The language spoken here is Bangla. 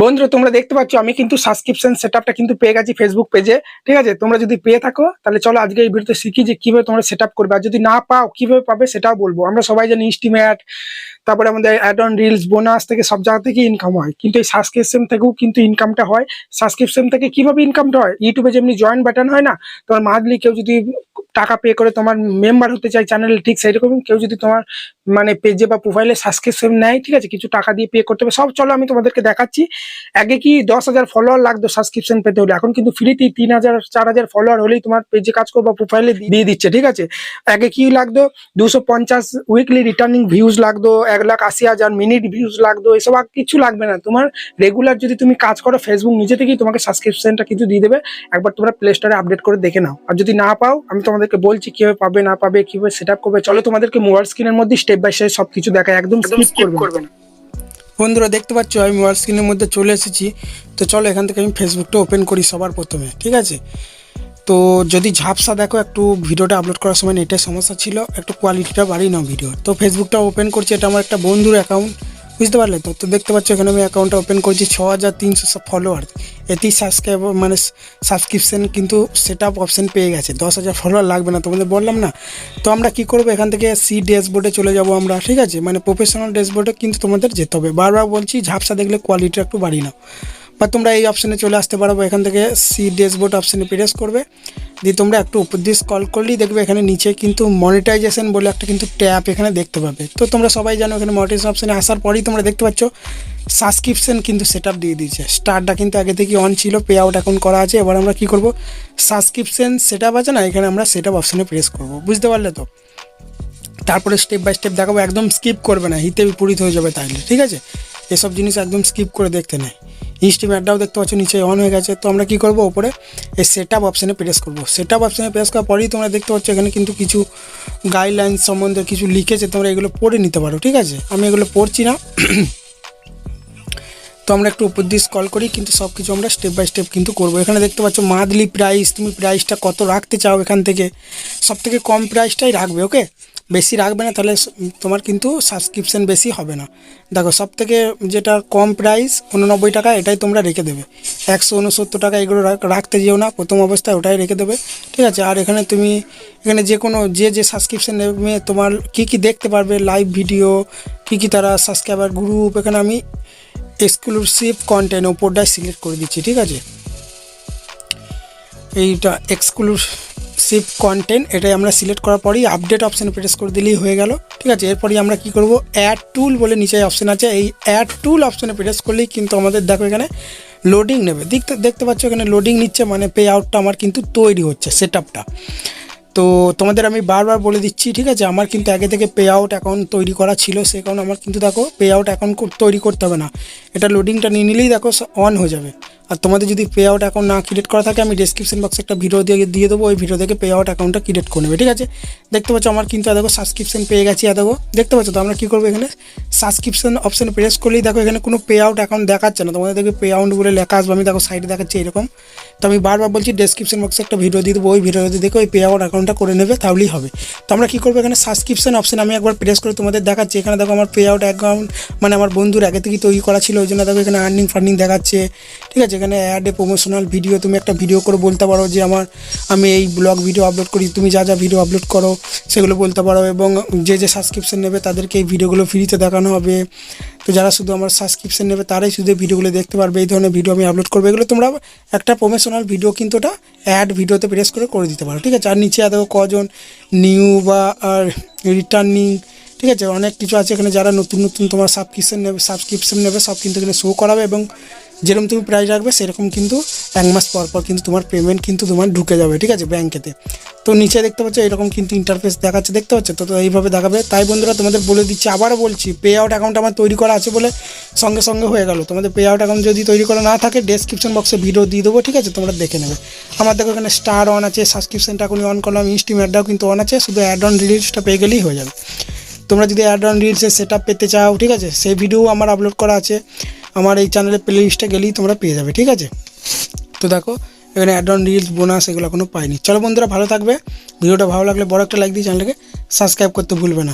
বন্ধুরা তোমরা দেখতে পাচ্ছ আমি কিন্তু সাবস্ক্রিপশন সেটআপটা কিন্তু পেয়ে গেছি ফেসবুক পেজে। ঠিক আছে, তোমরা যদি পেয়ে থাকো তাহলে চলো আজকে এই ভিডিওতে শিখি যে কিভাবে তোমরা সেটআপ করবে, আর যদি না পাও কিভাবে পাবে সেটাও বলবো। আমরা সবাই জানি ইনস্টিমেট, তারপরে আমাদের অ্যাড অন রিলস, বোনাস থেকে সব জায়গা থেকে ইনকাম হয়, কিন্তু এই সাবস্ক্রিপশন থেকেও কিন্তু ইনকামটা হয়। সাবস্ক্রিপশন থেকে কিভাবে ইনকামটা হয়, ইউটিউবে যেমনি জয়েন বাটন হয় না, তোমার মান্থলি কেউ যদি টাকা পে করে তোমার মেম্বার হতে চায় চ্যানেলে, ঠিক সেইরকম কেউ যদি তোমার মানে পেজে বা প্রোফাইলে সাবস্ক্রিপশন নেয়, ঠিক আছে, কিছু টাকা দিয়ে পে করতে হবে। সব চলো আমি তোমাদেরকে দেখাচ্ছি। আগে কি 10,000 ফলোয়ার লাগতো সাবস্ক্রিপশন পেতে হলে, এখন কিন্তু ফ্রিতেই 3,000 4,000 ফলোয়ার হলেই তোমার পেজে কাজ করবো, প্রোফাইলে দিয়ে দিচ্ছে। ঠিক আছে, আগে কি লাগতো 250 উইকলি রিটার্নিং ভিউজ লাগতো, 1,80,000 মিনিট ভিউজ লাগতো, এসব আর কিছু লাগবে না। তোমার রেগুলার যদি তুমি কাজ করো, ফেসবুক নিজে থেকেই তোমাকে সাবস্ক্রিপশনটা কিন্তু দিয়ে দেবে। একবার তোমরা প্লে স্টোরে আপডেট করে দেখে নাও। আর যদি না পাও আমি তোমাদেরকে বলছি কিভাবে পাবে না পাবে, কিভাবে সেট আপ করবে। চলো তোমাদেরকে মোবাইল স্ক্রিনের মধ্যে স্টেপ বাই স্টেপ সবকিছু দেখায়, একদম স্কিপ করবে না। বন্ধুরা দেখতে পাচ্ছ আমি মোবাইল স্ক্রিনের মধ্যে চলে এসেছি। তো চলো এখান থেকে আমি ফেসবুকটা ওপেন করি সবার প্রথমে। ঠিক আছে, তো যদি ঝাপসা দেখো একটু ভিডিওটা আপলোড করার সময় নেটের সমস্যা ছিল, একটু কোয়ালিটিটা বাড়িয়ে নাও ভিডিও। তো ফেসবুকটা ওপেন করছি, এটা আমার একটা বন্ধুর অ্যাকাউন্ট, বুঝতে পারলে তো। তো দেখতে পাচ্ছ এখানে আমি অ্যাকাউন্টটা ওপেন করছি, 6,300 ফলোয়ার, এতেই সাবস্ক্রাইবার মানে সাবস্ক্রিপশন কিন্তু সেট আপ অপশান পেয়ে গেছে। 10,000 ফলোয়ার লাগবে না, তোমাদের বললাম না। তো আমরা কি করবো, এখান থেকে সি ড্যাশবোর্ডে চলে যাব আমরা। ঠিক আছে, মানে প্রফেশনাল ড্যাশবোর্ডে কিন্তু তোমাদের যেতে হবে। বারবার বলছি ঝাপসা দেখলে কোয়ালিটিটা একটু বাড়িয়ে নাও, বা তোমরা এই অপশানে চলে আসতে পারো। এখান থেকে সি ড্যাশবোর্ড অপশানে প্রেস করবে, দিয়ে তোমরা একটু উপর দিয়ে স্ক্রল করলেই দেখবে এখানে নিচে কিন্তু মনিটাইজেশন বলে একটা কিন্তু ট্যাব এখানে দেখতে পাবে। তো তোমরা সবাই জানো এখানে মনিটাইজেশন অপশানে আসার পরেই তোমরা দেখতে পাচ্ছ সাবস্ক্রিপশন কিন্তু সেট আপ দিয়ে দিয়েছে। স্টারটা কিন্তু আগে থেকে অন ছিল, পে আউট এখন করা আছে। এবার আমরা কি করব, সাবস্ক্রিপশন সেট আপ আছে না, এখানে আমরা সেট আপ অপশানে প্রেস করব, বুঝতে পারলে তো। তারপরে স্টেপ বাই স্টেপ দেখাবো, একদম স্কিপ করবে না, হিতে বিপরীত হয়ে যাবে তাইলে। ঠিক আছে, এসব জিনিস একদম স্কিপ করে দেখতে নেই। ইনস্টিম অ্যাডটাও দেখতে পাচ্ছ নিচে অন হয়ে গেছে। তো আমরা কী করবো, ওপরে এই সেট আপ অপশানে প্রেস করবো। সেট আপ অপশানে প্রেস করার পরেই তোমরা দেখতে পাচ্ছ এখানে কিন্তু কিছু গাইডলাইন সম্বন্ধে কিছু লিখেছে, তোমরা এগুলো পড়ে নিতে পারো। ঠিক আছে, আমি এগুলো পড়ছি না। তো আমরা একটু উপর দিয়ে স্ক্রল করি, কিন্তু সব কিছু আমরা স্টেপ বাই স্টেপ কিন্তু করবো। এখানে দেখতে পাচ্ছ মান্থলি প্রাইস, তুমি প্রাইসটা কত রাখতে চাও, এখান থেকে সব থেকে কম প্রাইসটাই রাখবে। ওকে, বেশি রাখবে না, তাহলে তোমার কিন্তু সাবস্ক্রিপশান বেশি হবে না। দেখো সব থেকে যেটা কম প্রাইস 89 টাকা, এটাই তোমরা রেখে দেবে। 169 টাকা এগুলো রাখতে যেও না প্রথম অবস্থায়, ওটাই রেখে দেবে। ঠিক আছে, আর এখানে তুমি এখানে যে কোনো যে সাবস্ক্রিপশান নেবে তোমার কী কী দেখতে পারবে, লাইভ ভিডিও, কী কী তারা সাবস্ক্রাইবার গ্রুপ, এখানে আমি এক্সক্লুসিভ কন্টেন্ট ওপরটাই সিলেক্ট করে দিচ্ছি। ঠিক আছে, এইটা এক্সক্লুসিভ কন্টেন্ট, এটাই আমরা সিলেক্ট করার পরেই আপডেট অপশানে প্রেস করে দিলেই হয়ে গেল। ঠিক আছে, এরপরই আমরা কি করব, অ্যাড টুল বলে নিচে অপশান আছে, এই অ্যাড টুল অপশানে প্রেস করলেই কিন্তু আমাদের দেখো এখানে লোডিং নেবে। দেখতে পাচ্ছ এখানে লোডিং নিচ্ছে, মানে পে আউটটা আমার কিন্তু তৈরি হচ্ছে, সেট আপটা। তো তোমাদের আমি বারবার বলে দিচ্ছি, ঠিক আছে, আমার কিন্তু আগে থেকে পে আউট অ্যাকাউন্ট তৈরি করা ছিল, সেই কারণে আমার কিন্তু দেখো পে আউট অ্যাকাউন্ট তৈরি করতে হবে না। এটা লোডিংটা নিয়ে নিলেই দেখো অন হয়ে যাবে। আর তোমাদের যদি পে আউট অ্যাকাউন্ট না ক্রিয়েট করা থাকে, আমি ডেসক্রিপশন বক্সে একটা ভিডিও দিয়ে দেবো, ওই ভিডিও থেকে পে আউট অ্যাকাউন্টটা ক্রিয়েট করে নেবে। ঠিক আছে, দেখতে পাচ্ছ আমার কিন্তু দেখো সাবস্ক্রিপশন পেয়ে গেছি, দেখো দেখতে পাচ্ছ। তো আমরা কী করবো, এখানে সাবস্ক্রিপশন অপশানে প্রেস করলেই দেখো এখানে কোনো পে আউট অ্যাকাউন্ট দেখাচ্ছে না, তোমাদের দেখবে পে আউট বলে লেখা আসবে। আমি দেখো সাইডে দেখাচ্ছি এরকম। তো আমি বারবার বলছি ডেসক্রিপশন বক্সে একটা ভিডিও দিয়ে দেবো, ওই ভিডিওতে দেখো ওই পে আউট অ্যাকাউন্টটা করে নেবে, তাহলেই হবে। তো আমরা কী করবো, এখানে সাবস্ক্রিপশন অপশান আমি একবার প্রেস করে তোমাদের দেখাচ্ছি। এখানে দেখো আমার পে আউট অ্যাকাউন্ট মানে আমার বন্ধুর আগে থেকেই তৈরি করা ছিল, ওই জন্য দেখো এখানে আর্নিং ফার্নিং দেখাচ্ছে। ঠিক আছে, এখানে অ্যাডে প্রমোশনাল ভিডিও, তুমি একটা ভিডিও করে বলতে পারো যে আমি এই ব্লগ ভিডিও আপলোড করি, তুমি যা যা ভিডিও আপলোড করো সেগুলো বলতে পারো, এবং যে সাবস্ক্রিপশন নেবে তাদেরকে এই ভিডিওগুলো ফ্রিতে দেখানো হবে। তো যারা শুধু আমার সাবস্ক্রিপশন নেবে তারাই শুধু ভিডিওগুলো দেখতে পারবে, এই ধরনের ভিডিও আমি আপলোড করবো। এগুলো তোমরা একটা প্রমোশনাল ভিডিও কিন্তু ওটা অ্যাড ভিডিওতে প্রেস করে দিতে পারো। ঠিক আছে, আর নিচে দেখো কজন নিউ বা আর রিটার্নিং, ঠিক আছে, অনেক কিছু আছে এখানে। যারা নতুন তোমার সাবস্ক্রিপশন নেবে সব কিন্তু এখানে শো করাবে, এবং যেরকম তুমি প্রাইস রাখবে সেরকম কিন্তু 1 মাস পর কিন্তু তোমার পেমেন্ট কিন্তু তোমার ঢুকে যাবে। ঠিক আছে, ব্যাঙ্কেতে। তো নিচে দেখতে পাচ্ছ এরকম কিন্তু ইন্টারফেস দেখাচ্ছে, দেখতে পাচ্ছ তো এইভাবে দেখাবে। তাই বন্ধুরা তোমাদের বলে দিচ্ছি, আবারও বলছি, পে আউট অ্যাকাউন্ট আমার তৈরি করা আছে বলে সঙ্গে সঙ্গে হয়ে গেল। তোমাদের পে আউট অ্যাকাউন্ট যদি তৈরি করা না থাকে, ডেসক্রিপশন বক্সে ভিডিও দিয়ে দেবো। ঠিক আছে, তোমরা দেখে নেবে। আমার দেখো এখানে স্টার অন আছে, সাবস্ক্রিপশনটা এখনই অন করলাম, ইনস্টিম অ্যাডটাও কিন্তু অন আছে, শুধু অ্যাড অন রিলিজটা পেয়ে গেলেই হয়ে যাবে। তোমরা যদি অ্যাড অন রিলসের সেট আপ পেতে চাও, ঠিক আছে, সেই ভিডিও আমার আপলোড করা আছে আমার এই চ্যানেলের প্লে লিস্টে গেলেই তোমরা পেয়ে যাবে। ঠিক আছে, তো দেখো এখানে অ্যাড অন রিলস বোনাস এগুলো এখনও পাইনি। চলো বন্ধুরা ভালো থাকবে, ভিডিওটা ভালো লাগলে বড় একটা লাইক দিয়ে চ্যানেলটাকে সাবস্ক্রাইব করতে ভুলবে না।